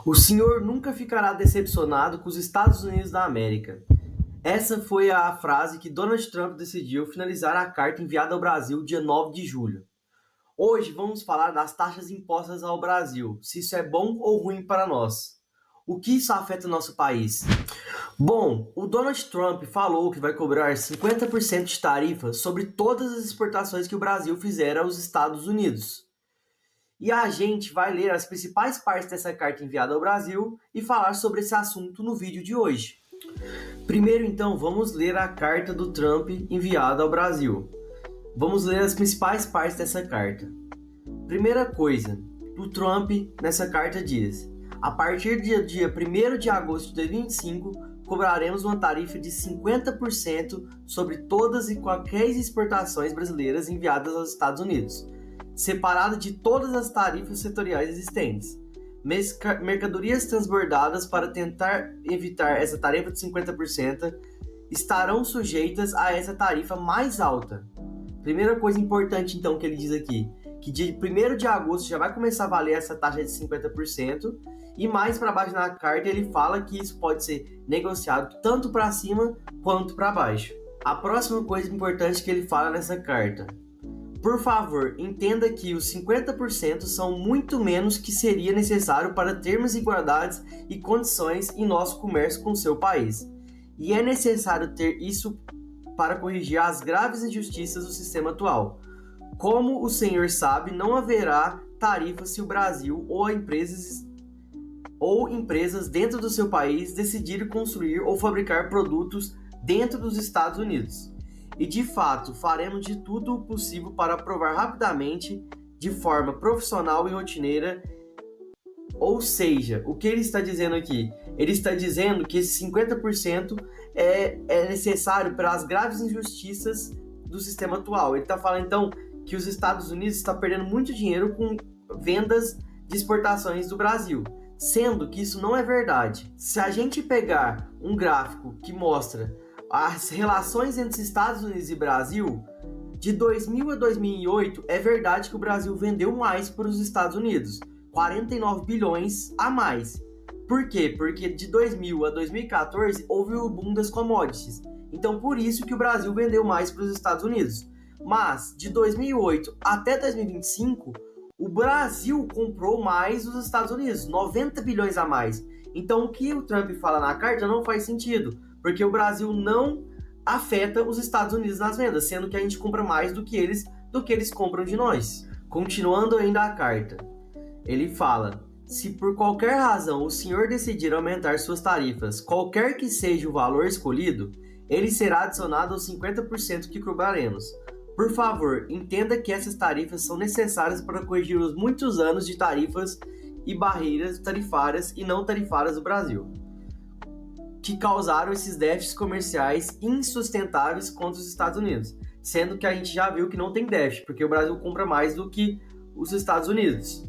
O senhor nunca ficará decepcionado com os Estados Unidos da América. Essa foi a frase que Donald Trump decidiu finalizar a carta enviada ao Brasil dia 9 de julho. Hoje vamos falar das taxas impostas ao Brasil, se isso é bom ou ruim para nós. O que isso afeta o nosso país? Bom, o Donald Trump falou que vai cobrar 50% de tarifa sobre todas as exportações que o Brasil fizer aos Estados Unidos. E a gente vai ler as principais partes dessa carta enviada ao Brasil e falar sobre esse assunto no vídeo de hoje. Primeiro, então, vamos ler a carta do Trump enviada ao Brasil. Vamos ler as principais partes dessa carta. Primeira coisa, o Trump nessa carta diz: a partir do dia 1º de agosto de 2025, cobraremos uma tarifa de 50% sobre todas e quaisquer exportações brasileiras enviadas aos Estados Unidos, separado de todas as tarifas setoriais existentes. Mercadorias transbordadas para tentar evitar essa tarifa de 50% estarão sujeitas a essa tarifa mais alta. Primeira coisa importante, então, que ele diz aqui, que dia 1º de agosto já vai começar a valer essa taxa de 50%, e mais para baixo na carta ele fala que isso pode ser negociado tanto para cima quanto para baixo. A próxima coisa importante que ele fala nessa carta: por favor, entenda que os 50% são muito menos que seria necessário para termos igualdades e condições em nosso comércio com seu país. E é necessário ter isso para corrigir as graves injustiças do sistema atual. Como o senhor sabe, não haverá tarifa se o Brasil ou empresas dentro do seu país decidirem construir ou fabricar produtos dentro dos Estados Unidos. E de fato, faremos de tudo o possível para aprovar rapidamente, de forma profissional e rotineira. Ou seja, o que ele está dizendo aqui? Ele está dizendo que esse 50% é necessário para as graves injustiças do sistema atual. Ele está falando, então, que os Estados Unidos estão perdendo muito dinheiro com vendas de exportações do Brasil, sendo que isso não é verdade. Se a gente pegar um gráfico que mostra as relações entre Estados Unidos e Brasil, de 2000 a 2008, é verdade que o Brasil vendeu mais para os Estados Unidos, 49 bilhões a mais. Por quê? Porque de 2000 a 2014 houve o boom das commodities. Então, por isso que o Brasil vendeu mais para os Estados Unidos. Mas, de 2008 até 2025, o Brasil comprou mais dos Estados Unidos, 90 bilhões a mais. Então, o que o Trump fala na carta não faz sentido, porque o Brasil não afeta os Estados Unidos nas vendas, sendo que a gente compra mais do que eles compram de nós. Continuando ainda a carta, ele fala: se por qualquer razão o senhor decidir aumentar suas tarifas, qualquer que seja o valor escolhido, ele será adicionado aos 50% que cobraremos. Por favor, entenda que essas tarifas são necessárias para corrigir os muitos anos de tarifas e barreiras tarifárias e não tarifárias do Brasil, que causaram esses déficits comerciais insustentáveis contra os Estados Unidos, sendo que a gente já viu que não tem déficit, porque o Brasil compra mais do que os Estados Unidos.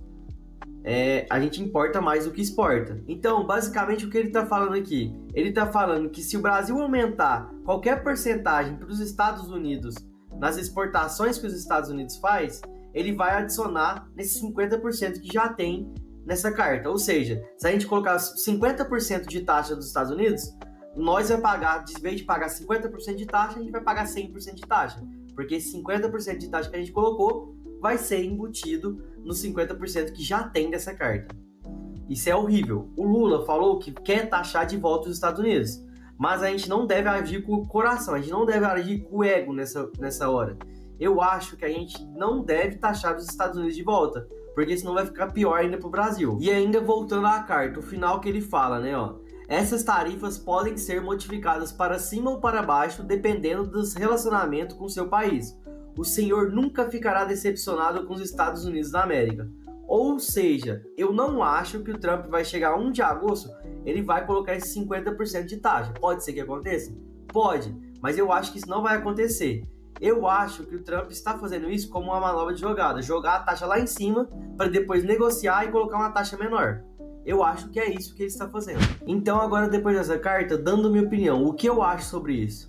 A gente importa mais do que exporta. Então, basicamente, o que ele está falando aqui? Ele está falando que se o Brasil aumentar qualquer porcentagem para os Estados Unidos nas exportações que os Estados Unidos faz, ele vai adicionar nesses 50% que já tem nessa carta. Ou seja, se a gente colocar 50% de taxa dos Estados Unidos, nós vai pagar, de vez de pagar 50% de taxa, a gente vai pagar 100% de taxa. Porque esse 50% de taxa que a gente colocou vai ser embutido nos 50% que já tem dessa carta. Isso é horrível. O Lula falou que quer taxar de volta os Estados Unidos, mas a gente não deve agir com o coração, a gente não deve agir com o ego nessa hora. Eu acho que a gente não deve taxar os Estados Unidos de volta, porque senão vai ficar pior ainda pro Brasil. E ainda voltando à carta, o final que ele fala, né, ó: essas tarifas podem ser modificadas para cima ou para baixo, dependendo dos relacionamentos com seu país. O senhor nunca ficará decepcionado com os Estados Unidos da América. Ou seja, eu não acho que o Trump vai chegar a 1 de agosto, ele vai colocar esse 50% de taxa. Pode ser que aconteça? Pode, mas eu acho que isso não vai acontecer. Eu acho que o Trump está fazendo isso como uma manobra de jogada, jogar a taxa lá em cima para depois negociar e colocar uma taxa menor. Eu acho que é isso que ele está fazendo. Então agora, depois dessa carta, dando minha opinião, o que eu acho sobre isso?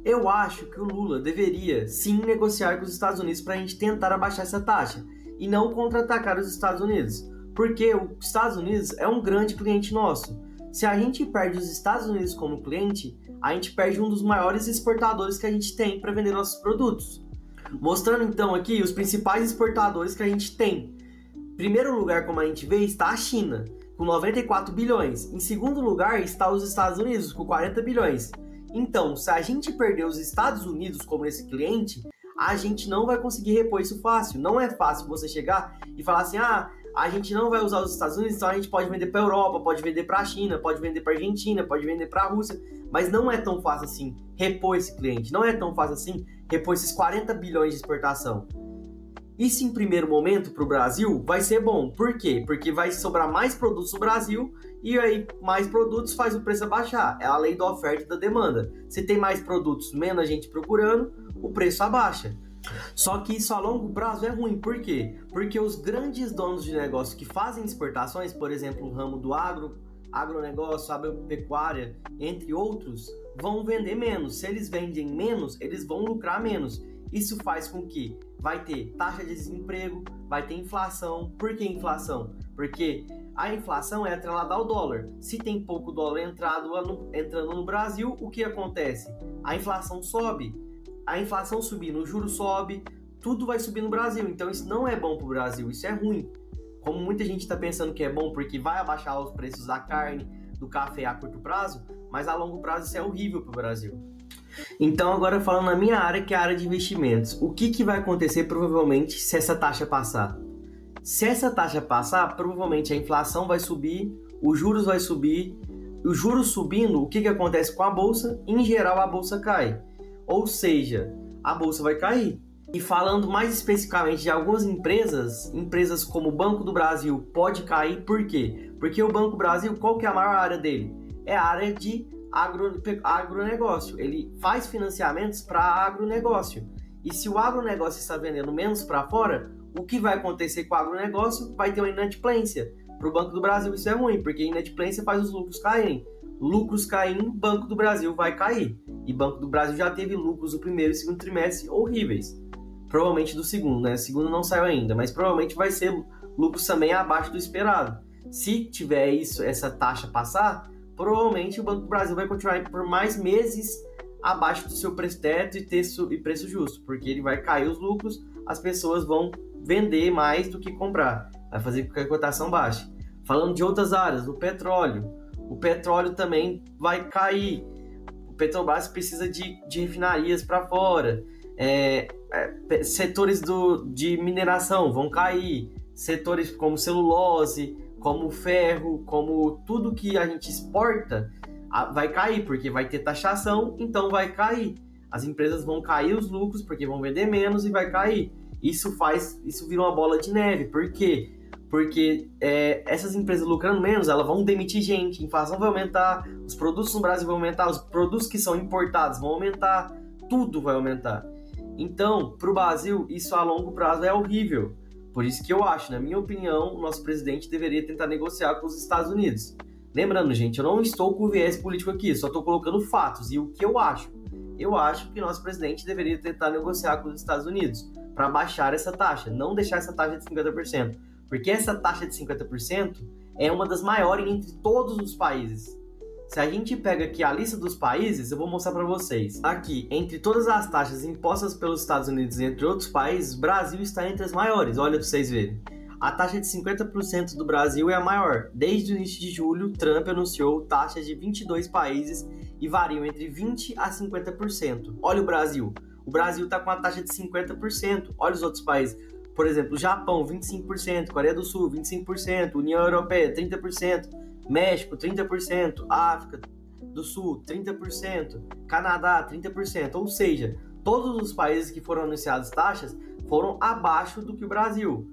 Eu acho que o Lula deveria sim negociar com os Estados Unidos para a gente tentar abaixar essa taxa e não contra-atacar os Estados Unidos. Porque os Estados Unidos é um grande cliente nosso. Se a gente perde os Estados Unidos como cliente, a gente perde um dos maiores exportadores que a gente tem para vender nossos produtos. Mostrando então aqui os principais exportadores que a gente tem. Em primeiro lugar, como a gente vê, está a China, com 94 bilhões. Em segundo lugar está os Estados Unidos, com 40 bilhões. Então, se a gente perder os Estados Unidos como esse cliente, a gente não vai conseguir repor isso fácil. Não é fácil você chegar e falar assim, a gente não vai usar os Estados Unidos, então a gente pode vender para a Europa, pode vender para a China, pode vender para a Argentina, pode vender para a Rússia, mas não é tão fácil assim repor esse cliente, não é tão fácil assim repor esses 40 bilhões de exportação. Isso em primeiro momento para o Brasil vai ser bom. Por quê? Porque vai sobrar mais produtos no Brasil e aí mais produtos faz o preço abaixar. É a lei da oferta e da demanda. Se tem mais produtos, menos gente procurando, o preço abaixa. Só que isso a longo prazo é ruim. Por quê? Porque os grandes donos de negócio que fazem exportações, por exemplo, o ramo do agronegócio, agropecuária, entre outros, vão vender menos. Se eles vendem menos, eles vão lucrar menos. Isso faz com que vai ter taxa de desemprego, vai ter inflação. Por que inflação? Porque a inflação é atrelada ao dólar. Se tem pouco dólar entrando no Brasil, o que acontece? A inflação sobe. A inflação subindo, o juro sobe, tudo vai subir no Brasil. Então isso não é bom para o Brasil, isso é ruim. Como muita gente está pensando que é bom porque vai abaixar os preços da carne, do café a curto prazo, mas a longo prazo isso é horrível para o Brasil. Então agora falando na minha área, que é a área de investimentos, o que vai acontecer provavelmente se essa taxa passar? Se essa taxa passar, provavelmente a inflação vai subir, os juros vai subir, os juros subindo, o que acontece com a bolsa? Em geral a bolsa cai, ou seja, a bolsa vai cair. E falando mais especificamente de algumas empresas como o Banco do Brasil pode cair, por quê? Porque o Banco do Brasil, qual que é a maior área dele? É a área de agronegócio. Ele faz financiamentos para agronegócio. E se o agronegócio está vendendo menos para fora, o que vai acontecer com o agronegócio? Vai ter uma inadimplência. Para o Banco do Brasil isso é ruim, porque a inadimplência faz os lucros caírem. Lucros caindo, Banco do Brasil vai cair. E Banco do Brasil já teve lucros no primeiro e segundo trimestre horríveis. Provavelmente do segundo, né? O segundo não saiu ainda, mas provavelmente vai ser lucros também abaixo do esperado. Se tiver essa taxa passar, provavelmente o Banco do Brasil vai continuar por mais meses abaixo do seu preço teto e preço justo, porque ele vai cair os lucros, as pessoas vão vender mais do que comprar, vai fazer com que a cotação baixe. Falando de outras áreas, o petróleo também vai cair. O Petrobras precisa de refinarias para fora. Setores de mineração vão cair, setores como celulose, como ferro, como tudo que a gente exporta vai cair, porque vai ter taxação, então vai cair. As empresas vão cair os lucros, porque vão vender menos e vai cair. Isso vira uma bola de neve. Por quê? Porque essas empresas lucrando menos, elas vão demitir gente, a inflação vai aumentar, os produtos no Brasil vão aumentar, os produtos que são importados vão aumentar, tudo vai aumentar. Então, para o Brasil, isso a longo prazo é horrível. Por isso que eu acho, na minha opinião, o nosso presidente deveria tentar negociar com os Estados Unidos. Lembrando, gente, eu não estou com viés político aqui, só estou colocando fatos e o que eu acho. Eu acho que o nosso presidente deveria tentar negociar com os Estados Unidos para baixar essa taxa, não deixar essa taxa de 50%. Porque essa taxa de 50% é uma das maiores entre todos os países. Se a gente pega aqui a lista dos países, eu vou mostrar para vocês. Aqui, entre todas as taxas impostas pelos Estados Unidos e entre outros países, o Brasil está entre as maiores. Olha para vocês verem. A taxa de 50% do Brasil é a maior. Desde o início de julho, Trump anunciou taxas de 22 países e variam entre 20% a 50%. Olha o Brasil. O Brasil está com a taxa de 50%. Olha os outros países. Por exemplo, Japão, 25%, Coreia do Sul, 25%, União Europeia, 30%, México, 30%, África do Sul, 30%, Canadá, 30%. Ou seja, todos os países que foram anunciados taxas foram abaixo do que o Brasil.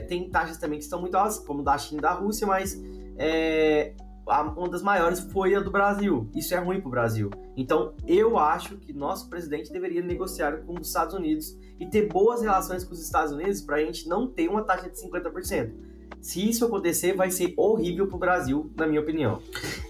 Tem taxas também que estão muito altas, como da China e da Rússia, mas uma das maiores foi a do Brasil. Isso é ruim para o Brasil. Então, eu acho que nosso presidente deveria negociar com os Estados Unidos e ter boas relações com os Estados Unidos para a gente não ter uma taxa de 50%. Se isso acontecer, vai ser horrível para o Brasil, na minha opinião.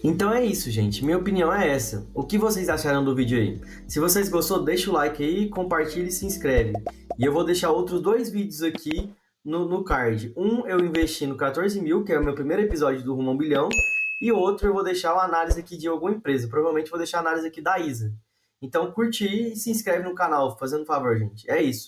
Então é isso, gente. Minha opinião é essa. O que vocês acharam do vídeo aí? Se vocês gostou, deixa o like aí, compartilha e se inscreve. E eu vou deixar outros 2 vídeos aqui no card. Um eu investi no 14 mil, que é o meu primeiro episódio do Rumo a 1 Bilhão, e outro eu vou deixar uma análise aqui de alguma empresa. Provavelmente vou deixar a análise aqui da Isa. Então curte e se inscreve no canal, fazendo um favor, gente. É isso.